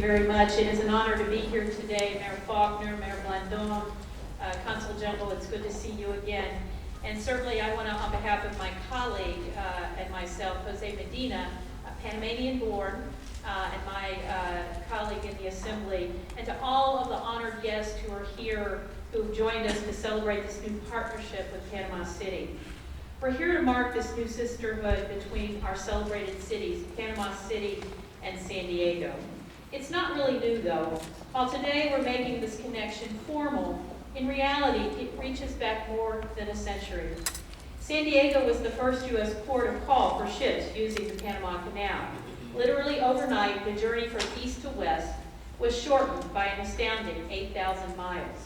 very much. It is an honor to be here today. Mayor Faulkner, Mayor Blandon, Consul General, it's good to see you again. And certainly I want to, on behalf of my colleague and myself, Jose Medina, Panamanian born, and my colleague in the Assembly, and to all of the honored guests who are here, who've joined us to celebrate this new partnership with Panama City. We're here to mark this new sisterhood between our celebrated cities, Panama City and San Diego. It's not really new, though. While today we're making this connection formal, in reality, it reaches back more than a century. San Diego was the first U.S. port of call for ships using the Panama Canal. Literally overnight, the journey from east to west was shortened by an astounding 8,000 miles.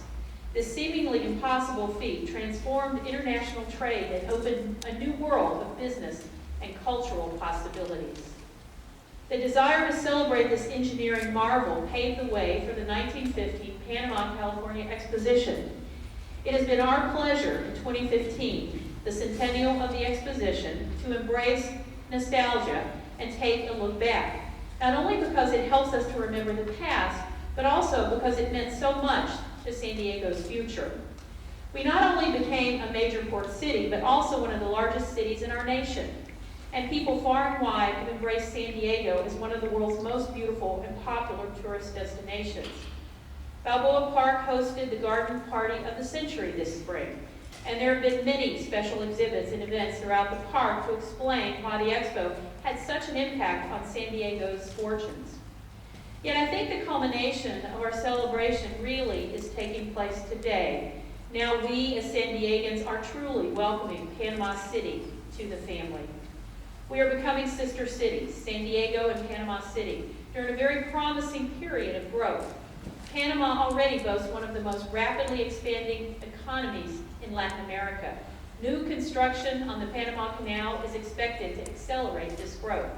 This seemingly impossible feat transformed international trade and opened a new world of business and cultural possibilities. The desire to celebrate this engineering marvel paved the way for the 1950 Panama-California Exposition. It has been our pleasure in 2015, the centennial of the Exposition, to embrace nostalgia and take a look back, not only because it helps us to remember the past, but also because it meant so much to San Diego's future. We not only became a major port city, but also one of the largest cities in our nation. And people far and wide have embraced San Diego as one of the world's most beautiful and popular tourist destinations. Balboa Park hosted the Garden Party of the Century this spring, and there have been many special exhibits and events throughout the park to explain why the Expo had such an impact on San Diego's fortunes. Yet I think the culmination of our celebration really is taking place today. Now we as San Diegans are truly welcoming Panama City to the family. We are becoming sister cities, San Diego and Panama City, during a very promising period of growth. Panama already boasts one of the most rapidly expanding economies in Latin America. New construction on the Panama Canal is expected to accelerate this growth.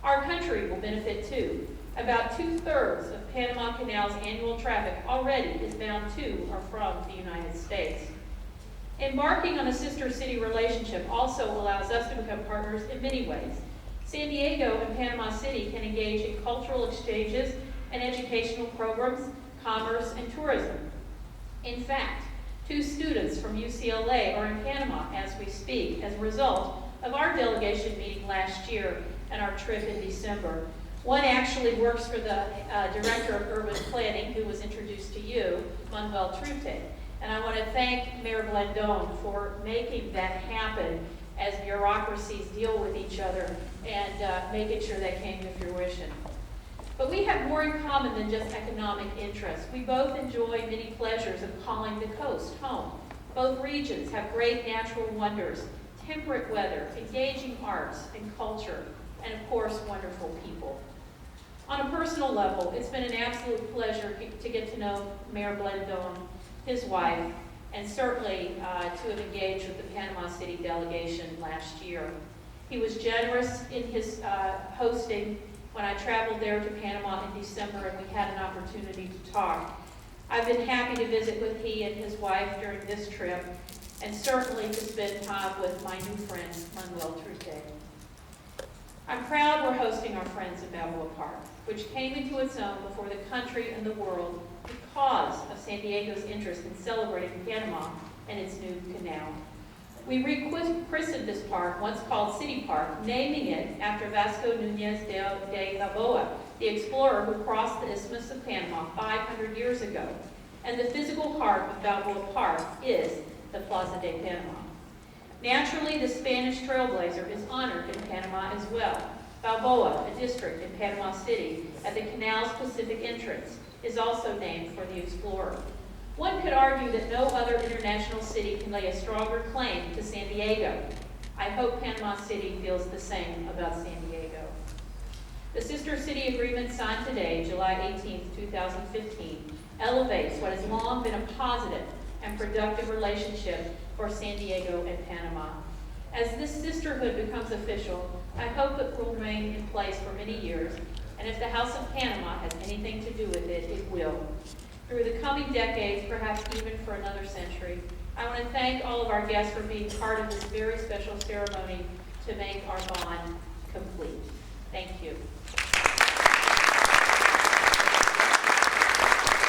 Our country will benefit too. About 2/3 of Panama Canal's annual traffic already is bound to or from the United States. Embarking on a sister city relationship also allows us to become partners in many ways. San Diego and Panama City can engage in cultural exchanges and educational programs, commerce, and tourism. In fact, 2 students from UCLA are in Panama as we speak as a result of our delegation meeting last year and our trip in December. One actually works for the Director of Urban Planning, who was introduced to you, Manuel Trute. And I want to thank Mayor Blandon for making that happen as bureaucracies deal with each other and making sure that came to fruition. But we have more in common than just economic interests. We both enjoy many pleasures of calling the coast home. Both regions have great natural wonders, temperate weather, engaging arts and culture, and of course, wonderful people. On a personal level, it's been an absolute pleasure to get to know Mayor Blandon, his wife, and certainly to have engaged with the Panama City delegation last year. He was generous in his hosting when I traveled there to Panama in December and we had an opportunity to talk. I've been happy to visit with he and his wife during this trip, and certainly to spend time with my new friend, Manuel Trute. I'm proud we're hosting our friends in Balboa Park, which came into its own before the country and the world because of San Diego's interest in celebrating Panama and its new canal. We rechristened this park, once called City Park, naming it after Vasco Núñez de Balboa, the explorer who crossed the Isthmus of Panama 500 years ago. And the physical heart of Balboa Park is the Plaza de Panama. Naturally, the Spanish trailblazer is honored in Panama as well. Balboa, a district in Panama City at the canal's Pacific entrance, is also named for the explorer. One could argue that no other international city can lay a stronger claim to San Diego. I hope Panama City feels the same about San Diego. The Sister City Agreement signed today, July 18, 2015, elevates what has long been a positive and productive relationship for San Diego and Panama. As this sisterhood becomes official, I hope it will remain in place for many years, and if the House of Panama has anything to do with it, it will. Through the coming decades, perhaps even for another century, I want to thank all of our guests for being part of this very special ceremony to make our bond complete. Thank you.